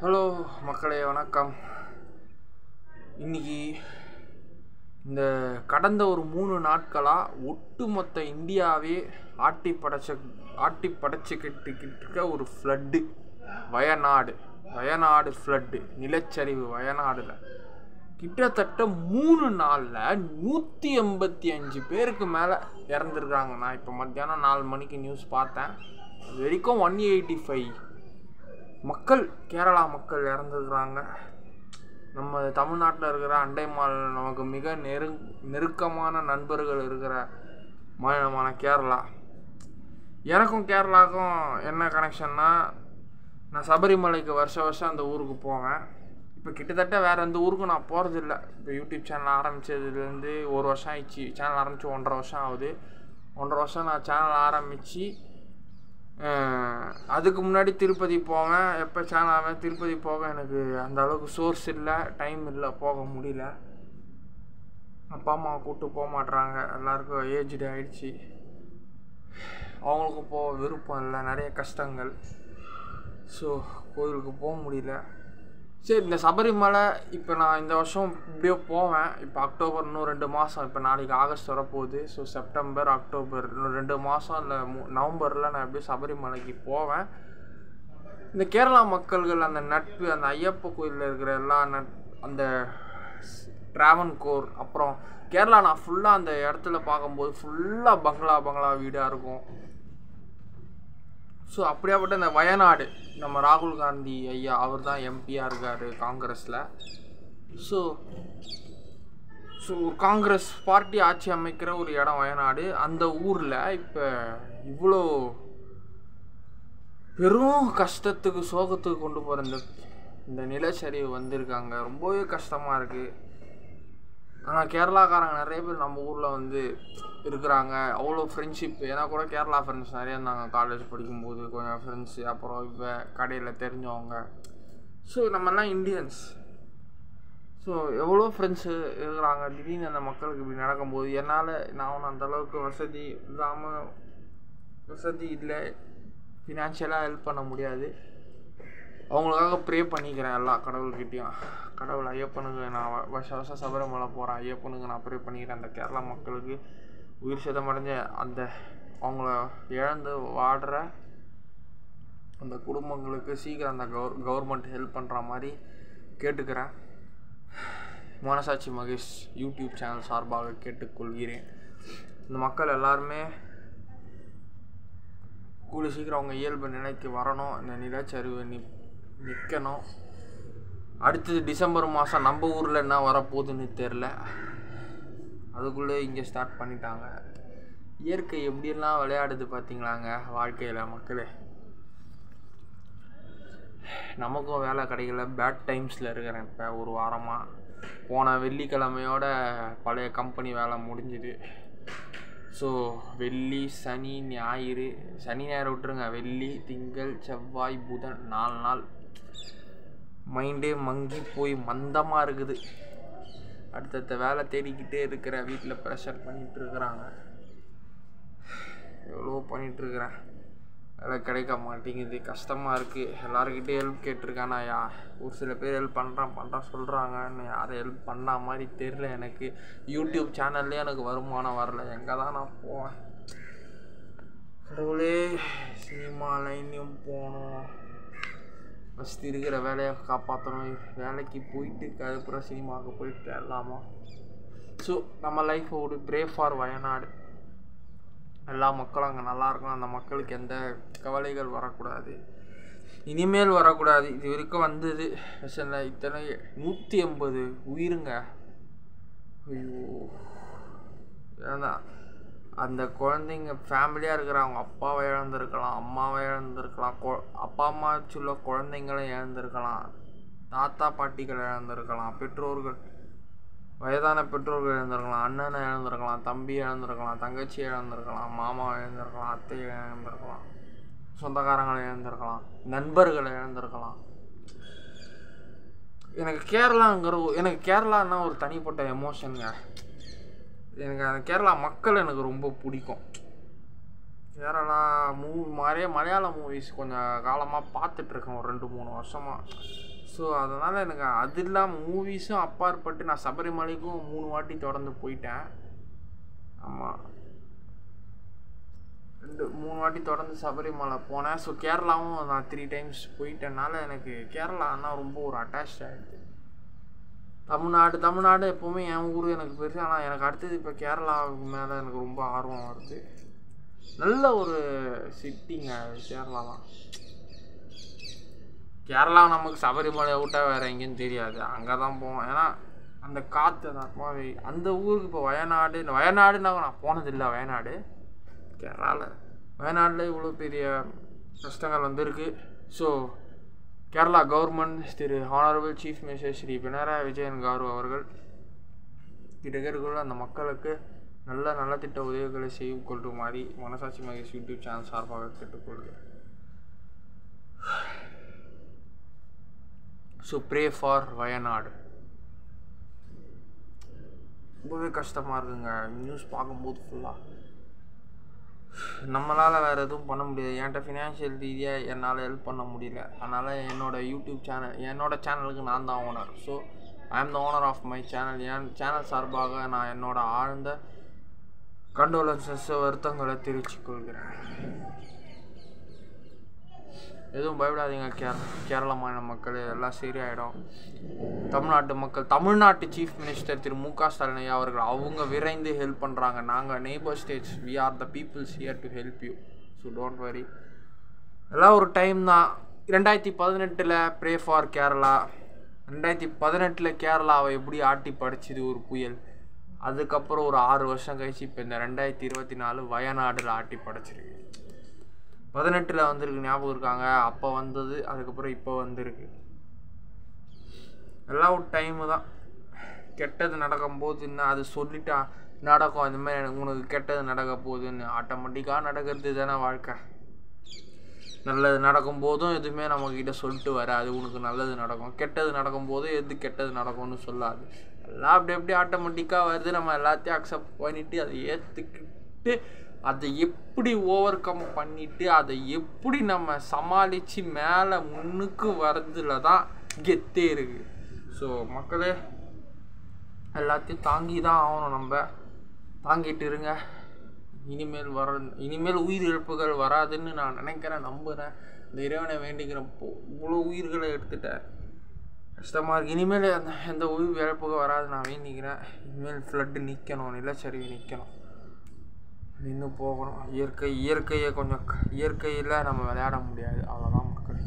Hello மக்களே, வணக்கம். இன்னைக்கு இந்த கடந்த ஒரு 3 நாட்களாக ஒட்டுமொத்த இந்தியாவே ஆட்டி படைச்சிக்கிட்டு இருக்க ஒரு ஃப்ளட்டு. வயநாடு ஃப்ளட்டு, நிலச்சரிவு வயநாடில் கிட்டத்தட்ட 3 நாளில் 185 பேருக்கு மேலே இறந்துருக்காங்க. நான் இப்போ மத்தியானம் 4 மணிக்கு நியூஸ் பார்த்தேன். அது வரைக்கும் 185 மக்கள், கேரளா மக்கள் இறந்துருக்குறாங்க. நம்ம தமிழ்நாட்டில் இருக்கிற அண்டை மாநிலம், நமக்கு மிக நெருக்கமான நண்பர்கள் இருக்கிற மாநிலமான கேரளா. எனக்கும் கேரளாவுக்கும் என்ன கனெக்ஷன்னா, நான் சபரிமலைக்கு வருஷம் அந்த ஊருக்கு போவேன். இப்போ கிட்டத்தட்ட வேறு எந்த ஊருக்கும் நான் போகிறதில்ல. இப்போ யூடியூப் சேனல் ஆரம்பித்ததுலேருந்து 1 வருஷம் ஆயிடுச்சு. சேனல் ஆரம்பித்து 1.5 வருஷம் ஆகுது. 1.5 வருஷம் நான் சேனல் ஆரம்பித்து அதுக்கு முன்னாடி திருப்பதி போவேன். எப்போ சேனல் திருப்பதி போவேன். எனக்கு அந்த அளவுக்கு சோர்ஸ் இல்லை, டைம் இல்லை, போக முடியல. அப்பா அம்மா கூப்பிட்டு போக மாட்டுறாங்க. எல்லாருக்கும் ஏஜ்டு ஆகிடுச்சி. அவங்களுக்கும் போக விருப்பம் இல்லை, நிறைய கஷ்டங்கள். ஸோ கோயிலுக்கு போக முடியல. சரி, இந்த சபரிமலை இப்போ நான் இந்த வருஷம் இப்படியோ போவேன். இப்போ அக்டோபர் இன்னும் 2 மாதம். இப்போ நாளைக்கு ஆகஸ்ட் வரப்போகுது. ஸோ செப்டம்பர், அக்டோபர் இன்னும் 2 மாதம் இல்லை நவம்பரில் நான் எப்படியும் சபரிமலைக்கு போவேன். இந்த கேரளா மக்கள்கள் அந்த நட்பு, அந்த ஐயப்ப கோயிலில் இருக்கிற எல்லா அந்த ட்ராவன்கோர், அப்புறம் கேரளா நான் ஃபுல்லாக அந்த இடத்துல பார்க்கும்போது ஃபுல்லாக பங்களா வீடாக இருக்கும். ஸோ அப்படியாப்பட்ட இந்த வயநாடு, நம்ம ராகுல் காந்தி ஐயா அவர் தான் எம்பியாக இருக்கார் காங்கிரஸில். ஸோ காங்கிரஸ் பார்ட்டி ஆட்சி அமைக்கிற ஒரு இடம் வயநாடு. அந்த ஊரில் இப்போ இவ்வளோ பெரும் கஷ்டத்துக்கு, சோகத்துக்கு கொண்டு போகிற இந்த நிலச்சரிவு வந்திருக்காங்க. ரொம்பவே கஷ்டமாக இருக்குது. ஆனால் கேரளாக்காரங்க நிறைய பேர் நம்ம ஊரில் இருக்கிறாங்க. அவ்வளோ ஃப்ரெண்ட்ஷிப். ஏன்னா கூட கேரளா ஃப்ரெண்ட்ஸ் நிறைய இருந்தாங்க காலேஜ் படிக்கும்போது. கொஞ்சம் ஃப்ரெண்ட்ஸு, அப்புறம் இப்போ கடையில் தெரிஞ்சவங்க. ஸோ நம்மெல்லாம் இண்டியன்ஸ். ஸோ எவ்வளோ ஃப்ரெண்ட்ஸு இருக்கிறாங்க. திடீர்னு அந்த மக்களுக்கு இப்படி நடக்கும்போது நான் அந்தளவுக்கு வசதி இல்லை, ஃபினான்ஷியலாக ஹெல்ப் பண்ண முடியாது. அவங்களுக்காக ப்ரே பண்ணிக்கிறேன் எல்லா கடவுள்கிட்டையும். கடவுள் ஐயப்பனுக்கு நான் வருஷம் சபரிமலை போகிறேன். ஐயப்பனுக்கு நான் ப்ரே பண்ணிக்கிறேன். அந்த கேரளா மக்களுக்கு உயிர் சேதமடைஞ்ச அந்த அவங்கள இழந்து வாடுற அந்த குடும்பங்களுக்கு சீக்கிரம் அந்த கவர்மெண்ட் ஹெல்ப் பண்ணுற மாதிரி கேட்டுக்கிறேன். மனசாட்சி மகேஷ் யூடியூப் சேனல் சார்பாக கேட்டுக்கொள்கிறேன். இந்த மக்கள் எல்லாருமே கூடி சீக்கிரம் அவங்க இயல்பு நிலைக்கு வரணும். இந்த நிலச்சரிவு நிற்கணும். அடுத்தது டிசம்பர் மாதம் நம்ம ஊரில் என்ன வரப்போகுதுன்னு தெரில. அதுக்குள்ளே இங்கே ஸ்டார்ட் பண்ணிட்டாங்க. இயற்கை எப்படியெல்லாம் விளையாடுது பார்த்தீங்களாங்க வாழ்க்கையில் மக்களே. நமக்கும் வேலை கிடைக்கல, பேட் டைம்ஸில் இருக்கிறேன். இப்போ ஒரு வாரமாக போன வெள்ளிக்கிழமையோட பழைய கம்பெனி வேலை முடிஞ்சுது. ஸோ வெள்ளி, சனி, ஞாயிறு விட்டுருங்க. வெள்ளி, திங்கள், செவ்வாய், புதன் 4 நாள் மைண்டே மங்கி போய் மந்தமாக இருக்குது. அடுத்தடுத்த வேலை தேடிக்கிட்டே இருக்கிற, வீட்டில் ப்ரெஷர் பண்ணிகிட்ருக்குறாங்க. எவ்வளோ பண்ணிகிட்ருக்குறேன், வேலை கிடைக்க மாட்டேங்குது. கஷ்டமாக இருக்குது. எல்லாருக்கிட்டே ஹெல்ப் கேட்டிருக்கேன். நான் ஒரு சில பேர் ஹெல்ப் பண்ணுறேன் சொல்கிறாங்க. யாரும் ஹெல்ப் பண்ண மாதிரி தெரில எனக்கு. யூடியூப் சேனல்லே எனக்கு வருமானம் வரல. எங்கே தான் நான் போவேன்? கடவுளே, சினிமா லைன்லையும் போகணும், ஃபஸ்ட்டு இருக்கிற வேலையை காப்பாற்றணும். வேலைக்கு போயிட்டு அதுக்கப்புறம் சினிமாவுக்கு போயிட்டு எல்லாமா. ஸோ நம்ம லைஃப்பை ஒரு ப்ரே ஃபார் வயநாடு. எல்லா மக்களும் அங்கே நல்லாயிருக்கும். அந்த மக்களுக்கு எந்த கவலைகள் வரக்கூடாது, இனிமேல் வரக்கூடாது. இது வரைக்கும் வந்தது விஷயம் இத்தனை 180 உயிருங்க. ஐயோ, ஏன்னா அந்த குழந்தைங்க ஃபேமிலியாக இருக்கிற அவங்க அப்பாவை இழந்திருக்கலாம், அம்மாவை இழந்திருக்கலாம், அப்பா அம்மா சொல்ல குழந்தைங்களை இழந்திருக்கலாம், தாத்தா பாட்டிகளை இழந்திருக்கலாம், பெற்றோர்கள், வயதான பெற்றோர்கள் இழந்திருக்கலாம், அண்ணனை இழந்திருக்கலாம், தம்பி இழந்திருக்கலாம், தங்கச்சி இழந்திருக்கலாம், மாமா இழந்திருக்கலாம், அத்தை இழந்திருக்கலாம், சொந்தக்காரங்களை இழந்திருக்கலாம், நண்பர்களை இழந்திருக்கலாம். எனக்கு கேரளான்னா ஒரு தனிப்பட்ட எமோஷனுங்க. எனக்கு அந்த கேரளா மக்கள் எனக்கு ரொம்ப பிடிக்கும். கேரளா மலையாள மூவிஸ் கொஞ்சம் காலமாக பார்த்துட்ருக்கேன், ஒரு 2-3 வருஷமாக. ஸோ அதனால் எனக்கு அது இல்லாமல் மூவிஸும் அப்பாற்பட்டு நான் சபரிமலைக்கும் 3 வாட்டி தொடர்ந்து போயிட்டேன். ஆமாம், 3 வாட்டி தொடர்ந்து சபரிமலை போனேன். ஸோ கேரளாவும் நான் 3 டைம்ஸ் போயிட்டேனால எனக்கு கேரளான்னா ரொம்ப ஒரு அட்டாச் ஆகிடுது. தமிழ்நாடு எப்போவுமே என் ஊர் எனக்கு பெருசு. ஆனால் எனக்கு அடுத்தது இப்போ கேரளாவுக்கு மேலே எனக்கு ரொம்ப ஆர்வம் வருது. நல்ல ஒரு சிட்டிங்க கேரளாலாம். கேரளா நமக்கு சபரிமலை விட்டால் வேறு எங்கேயும் தெரியாது, அங்கே தான் போவோம். ஏன்னா அந்த காற்று தான். அந்த ஊருக்கு இப்போ வயநாடுன்னா நான் போனதில்லை. வயநாட்டில் இவ்வளோ பெரிய கஷ்டங்கள் வந்திருக்கு. ஸோ கேரளா கவர்மெண்ட் திரு honourable chief minister Shri Pinarayi Vijayan garu அவர்கள் கிட்டக்கொள்ள அந்த மக்களுக்கு நல்ல நலத்திட்ட உதவிகளை செய்து கொள்ளுமாறி மனசாட்சி மகேஷ் யூடியூப் சேனல் சார்பாக கேட்டுக்கொள்கிறேன். So pray for Wayanad. ரொம்பவே கஷ்டமாக இருக்குங்க நியூஸ் பார்க்கும்போது. ஃபுல்லாக நம்மளால் வேறு எதுவும் பண்ண முடியாது. என்கிட்ட ஃபினான்ஷியல் ரீதியாக என்னால் ஹெல்ப் பண்ண முடியல. அதனால் என்னோட சேனலுக்கு நான் தான் owner. So I am the owner of my channel. என் சேனல் சார்பாக நான் என்னோட ஆழ்ந்த கண்டோலன்சஸ் வருத்தங்களை தெரிவித்துக் கொள்கிறேன். எதுவும் பயப்படாதீங்க. கேரள மாநில மக்கள் எல்லாம் சரியாயிடும். தமிழ்நாட்டு சீஃப் மினிஸ்டர் திரு மு க ஸ்டாலின் அவர்கள் அவங்க விரைந்து ஹெல்ப் பண்ணுறாங்க. நாங்கள் neighbour states, we are the peoples here to help you. So don't worry. எல்லாம் ஒரு டைம் தான். 2018 ப்ரே ஃபார் கேரளா. 2018 கேரளாவை எப்படி ஆட்டி படிச்சுது ஒரு புயல். அதுக்கப்புறம் ஒரு 6 வருஷம் கழிச்சு இப்போ இந்த 2024 வயநாடில் ஆட்டி படைச்சிருக்கு. 18 வந்திருக்கு, ஞாபகம் இருக்காங்க. அப்போ வந்தது, அதுக்கப்புறம் இப்போ வந்திருக்கு. எல்லாம் ஒரு டைமு தான். கெட்டது நடக்கும்போதுன்னா அது சொல்லிட்டா நடக்கும். இந்த மாதிரி எனக்கு உனக்கு கெட்டது நடக்க போகுதுன்னு ஆட்டோமேட்டிக்காக நடக்கிறது தானே வாழ்க்கை. நல்லது நடக்கும்போதும் எதுவுமே நம்மக்கிட்ட சொல்லிட்டு வராது உனக்கு நல்லது நடக்கும். கெட்டது நடக்கும்போதும் எது கெட்டது நடக்கும்னு சொல்லாது. எல்லாம் அப்படி ஆட்டோமேட்டிக்காக வருது. நம்ம எல்லாத்தையும் அக்செப்ட் பண்ணிவிட்டு அதை ஏற்றுக்கிட்டு அதை எப்படி ஓவர் கம் பண்ணிவிட்டு அதை எப்படி நம்ம சமாளித்து மேலே முன்னுக்கு வரதுல தான் கெத்தே இருக்குது. ஸோ மக்களே, எல்லாத்தையும் தாங்கி தான் ஆகணும். நம்ம தாங்கிட்டு இருங்க. இனிமேல் உயிர் இழப்புகள் வராதுன்னு நான் நினைக்கிறேன், நம்புகிறேன். இந்த இறைவனை வேண்டிக்கிறப்போ இவ்வளோ உயிர்களை எடுத்துட்டேன், கஷ்டமாக இருக்குது. இனிமேல் எந்த உயிர் இழப்புகள் வராது நான் வேண்டிக்கிறேன். இனிமேல் ஃப்ளட்டு நிற்கணும், நிலச்சரிவு நிற்கணும், நின்று போகணும். இயற்கையில் நம்ம விளையாட முடியாது, அவ்வளோதான் மக்கள்.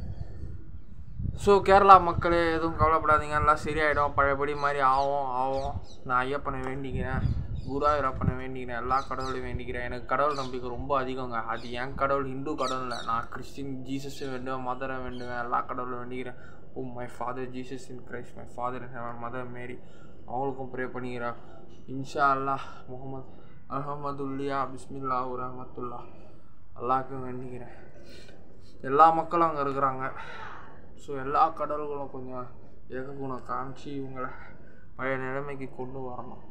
ஸோ கேரளா மக்களே எதுவும் கவலைப்படாதீங்க, எல்லாம் சரியாயிடும். பழையபடி மாதிரி ஆகும். நான் ஐயப்பனை வேண்டிக்கிறேன், குருவாயூரப்பனை வேண்டிக்கிறேன், எல்லா கடவுளையும் வேண்டிக்கிறேன். எனக்கு கடவுள் நம்பிக்கை ரொம்ப அதிகங்க. அது என் கடவுள், ஹிந்து கடவுள் இல்லை. நான் கிறிஸ்டின் ஜீசஸை வேண்டுவேன், மதரை வேண்டுவேன், எல்லா கடவுளும் வேண்டிக்கிறேன். Oh my father Jesus in Christ, my father in heaven, mother Mary, அவங்களுக்கும் ப்ரே பண்ணிக்கிறேன். இன்ஷா அல்லாஹ், முகமது அல்ஹம்துலில்லா, பிஸ்மில்லா ரஹ்மத்துல்லா, அல்லாஹ்க்கும் வேண்டிக்கிறேன். எல்லா மக்களும் அங்கே இருக்கிறாங்க. ஸோ எல்லா கடவுள்களும் கொஞ்சம் ஏக குணம் காமிச்சு இவங்களை பழைய நிலைமைக்கு கொண்டு வரணும்.